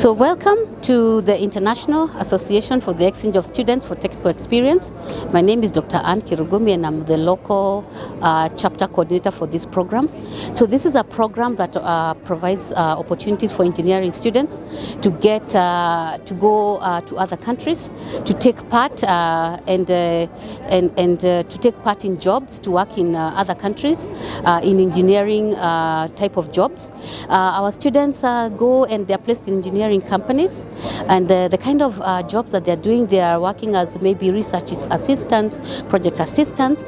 So welcome to the International Association for the Exchange of Students for Technical Experience. My name is Dr. Ann Kirugumi and I'm the local chapter coordinator for this program. So this is a program that provides opportunities for engineering students to get to go to other countries, to take part and to take part in jobs, to work in other countries in engineering type of jobs. Our students go and they're placed in engineering companies, and the kind of jobs that they're doing, they are working as maybe research assistants, project assistants,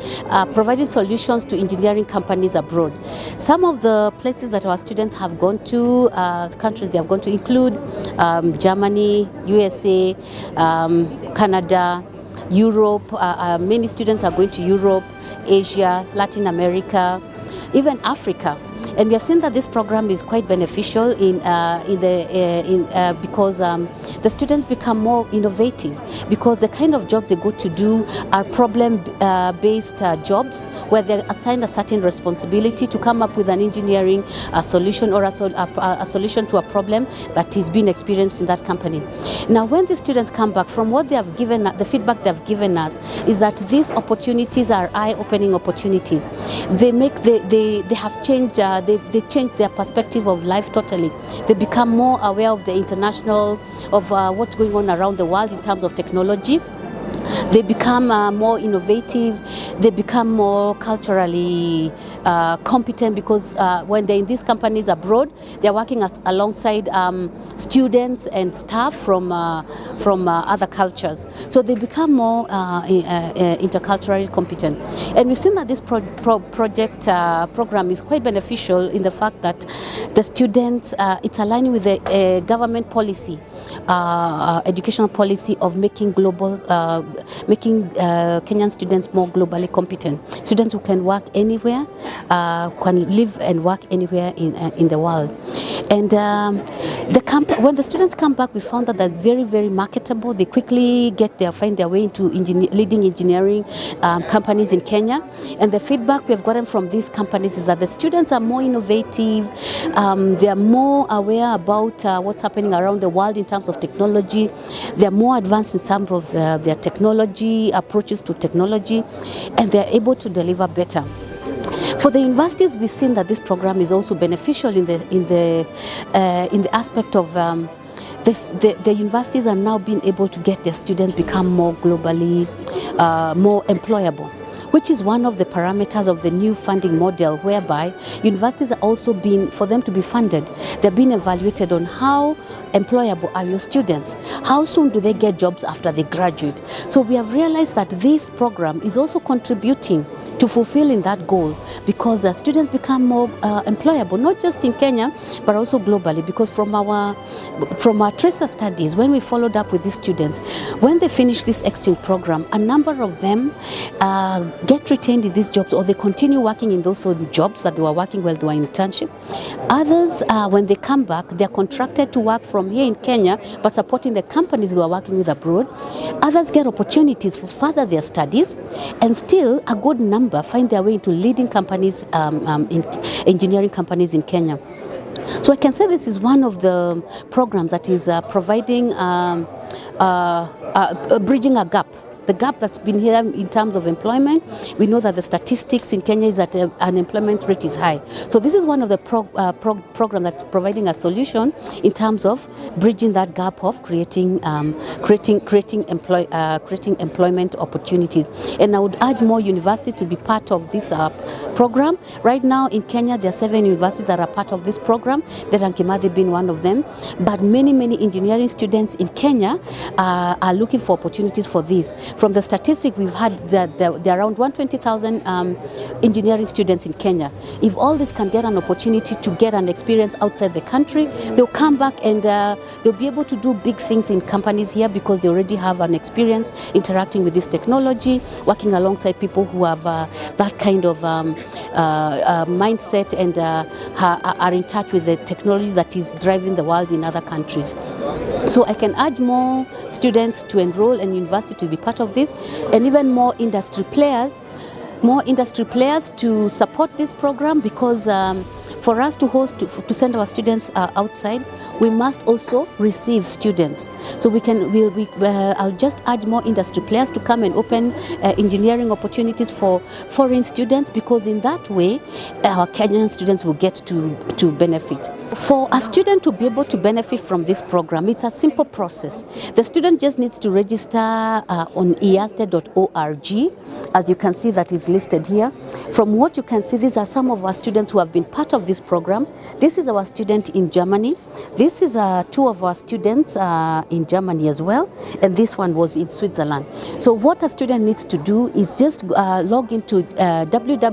providing solutions to engineering companies abroad. Some of the places that our students have gone to, countries they have gone to include Germany, USA, Canada, Europe. Many students are going to Europe, Asia, Latin America, even Africa. And we have seen that this program is quite beneficial because the students become more innovative, because the kind of jobs they go to do are problem-based jobs where they're assigned a certain responsibility to come up with an engineering solution or a solution to a problem that is being experienced in that company. Now, when the students come back, from what they have given, the feedback they have given us is that these opportunities are eye-opening opportunities. They have changed. They change their perspective of life totally. They become more aware of the international, of what's going on around the world in terms of technology. They become more innovative, they become more culturally competent, because when they're in these companies abroad, they're working alongside students and staff from other cultures. So they become more interculturally competent. And we've seen that this program is quite beneficial in the fact that the students, it's aligning with the government policy, educational policy of making Kenyan students more globally competent. Students who can work anywhere, can live and work anywhere in the world. And when the students come back, we found that they're very, very marketable. They quickly find their way into leading engineering companies in Kenya. And the feedback we have gotten from these companies is that the students are more innovative. They are more aware about what's happening around the world in terms of technology. They are more advanced in terms of their technology, approaches to technology, and they're able to deliver better. For the universities, we've seen that this program is also beneficial in the aspect of the universities are now being able to get their students become more globally, more employable, which is one of the parameters of the new funding model, whereby universities are also for them to be funded, they're being evaluated on how employable are your students, how soon do they get jobs after they graduate. So we have realized that this program is also contributing to fulfilling that goal, because students become more employable, not just in Kenya, but also globally. Because from our tracer studies, when we followed up with these students, when they finish this exchange program, a number of them get retained in these jobs, or they continue working in those jobs that they were working while they were in internship. Others, when they come back, they're contracted to work from here in Kenya, but supporting the companies they were working with abroad. Others get opportunities for further their studies, and still a good number find their way into leading companies, in engineering companies in Kenya. So I can say this is one of the programs that is providing, bridging a gap. The gap that's been here in terms of employment. We know that the statistics in Kenya is that unemployment rate is high. So this is one of the program that's providing a solution in terms of bridging that gap of creating employment opportunities. And I would urge more universities to be part of this program. Right now in Kenya, there are 7 universities that are part of this program, Derankimathi being one of them. But many engineering students in Kenya are looking for opportunities for this. From the statistic we've had, that there are around 120,000 engineering students in Kenya. If all this can get an opportunity to get an experience outside the country, they'll come back and they'll be able to do big things in companies here, because they already have an experience interacting with this technology, working alongside people who have that kind of mindset and are in touch with the technology that is driving the world in other countries. So I can urge more students to enroll and university to be part of this, and even more industry players to support this program, because for us to send our students outside, we must also receive students. So I'll just urge more industry players to come and open engineering opportunities for foreign students, because in that way our Kenyan students will get to benefit. For a student to be able to benefit from this program, it's a simple process. The student just needs to register on iaste.org, as you can see that is listed here. From what you can see, these are some of our students who have been part of this program. This is our student in Germany. This is two of our students in Germany as well, and this one was in Switzerland. So what a student needs to do is just log into www.iaste.org.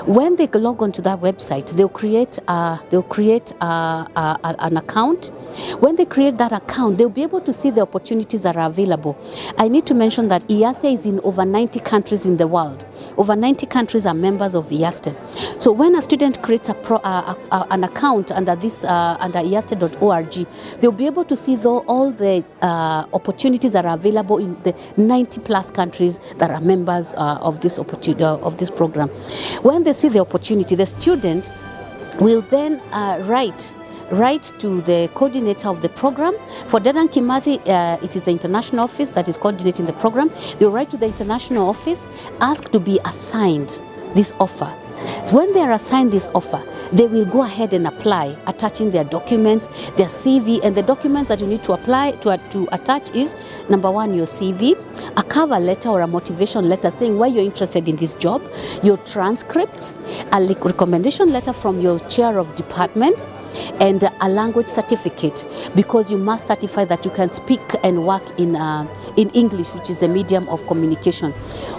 When they log onto that website, they'll create an account. When they create that account, they'll be able to see the opportunities that are available. I need to mention that IASTE is in over 90 countries in the world. Over 90 countries are members of IASTE. So when a student creates an account under this under iaste.org, they'll be able to see all the opportunities that are available in the 90 plus countries that are members of this program. When they see the opportunity, the student will then write to the coordinator of the program. For Dedan Kimathi, it is the international office that is coordinating the program. They will write to the international office, ask to be assigned this offer. So when they are assigned this offer, they will go ahead and apply, attaching their documents, their CV, and the documents that you need to apply to attach is, number one, your CV, a cover letter or a motivation letter saying why you're interested in this job, your transcripts, a recommendation letter from your chair of department, and a language certificate, because you must certify that you can speak and work in English, which is the medium of communication.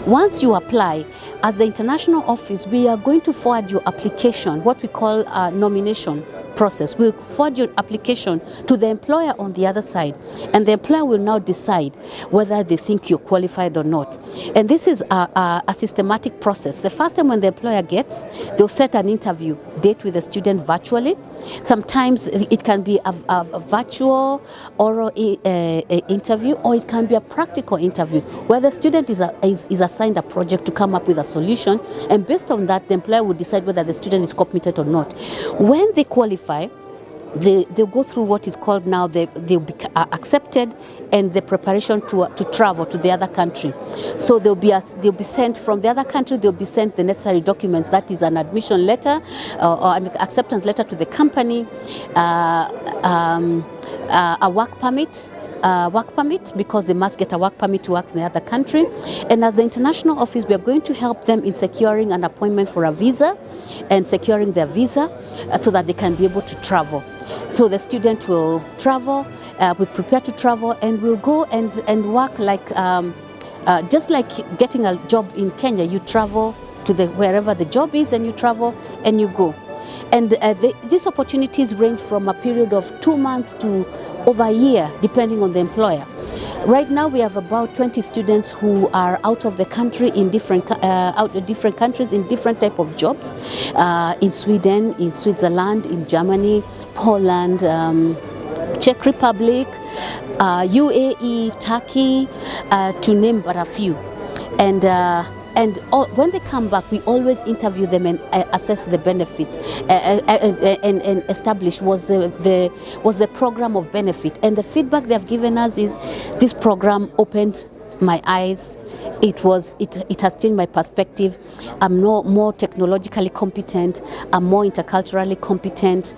Once you apply, as the international office, we are going to forward your application, what we call a nomination process. We'll forward your application to the employer on the other side, and the employer will now decide whether they think you're qualified or not. And this is a systematic process. The first time when the employer they'll set an interview date with the student virtually. Sometimes it can be a virtual oral interview, or it can be a practical interview where the student is assigned a project to come up with a solution, and based on that, the employer will decide whether the student is competent or not. When they qualify, they'll go through what is called now, they'll be accepted, and the preparation to travel to the other country. So they'll be sent from the other country, they'll be sent the necessary documents, that is an admission letter or an acceptance letter to the company, a work permit, because they must get a work permit to work in the other country. And as the international office, we are going to help them in securing an appointment for a visa and securing their visa so that they can be able to travel. So the student will travel, we prepare to travel, and we'll go and work like just like getting a job in Kenya. You travel to wherever the job is, and you travel and you go. And these opportunities range from a period of 2 months to over a year, depending on the employer. Right now, we have about 20 students who are out of the country in different countries in different type of jobs, in Sweden, in Switzerland, in Germany, Poland, Czech Republic, UAE, Turkey, to name but a few. And when they come back, we always interview them and assess the benefits and establish was the program of benefit. And the feedback they have given us is this program opened my eyes. It has changed my perspective. I'm more technologically competent. I'm more interculturally competent.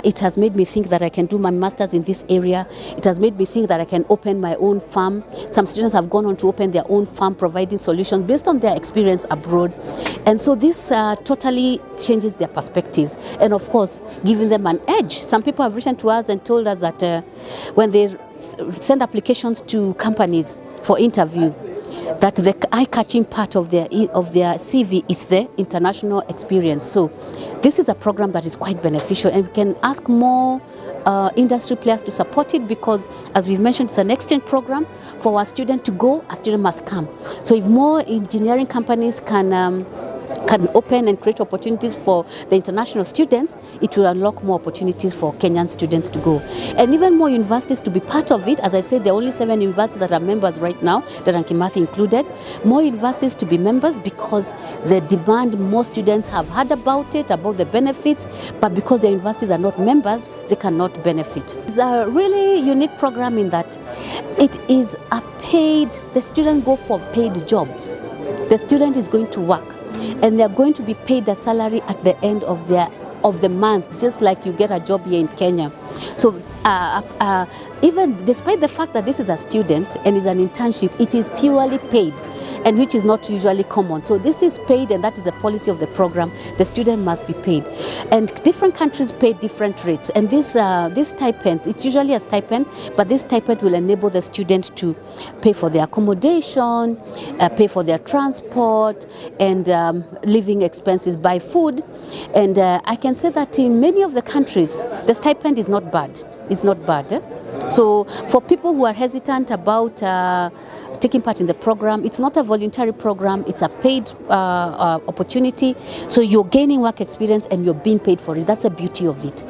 It has made me think that I can do my master's in this area. It has made me think that I can open my own farm. Some students have gone on to open their own farm, providing solutions based on their experience abroad. And so this totally changes their perspectives, and of course, giving them an edge. Some people have written to us and told us that when they send applications to companies for interview, that the eye-catching part of their CV is the international experience. So this is a program that is quite beneficial, and we can ask more industry players to support it, because as we've mentioned, it's an exchange program. For our student to go, a student must come. So if more engineering companies can can open and create opportunities for the international students, it will unlock more opportunities for Kenyan students to go. And even more universities to be part of it. As I said, there are only 7 universities that are members right now, Dedan Kimathi included. More universities to be members because the demand, more students have heard about it, about the benefits, but because the universities are not members, they cannot benefit. It's a really unique program in that it is a paid, the students go for paid jobs. The student is going to work, and they're going to be paid a salary at the end of the month, just like you get a job here in Kenya. So even despite the fact that this is a student and is an internship, it is purely paid, and which is not usually common. So this is paid, and that is the policy of the program. The student must be paid, and different countries pay different rates. And this stipends, it's usually a stipend, but this stipend will enable the student to pay for their accommodation, pay for their transport, and living expenses, buy food. And I can say that in many of the countries, the stipend is not bad. It's not bad. So for people who are hesitant about taking part in the program, it's not a voluntary program, it's a paid opportunity. So you're gaining work experience and you're being paid for it. That's the beauty of it.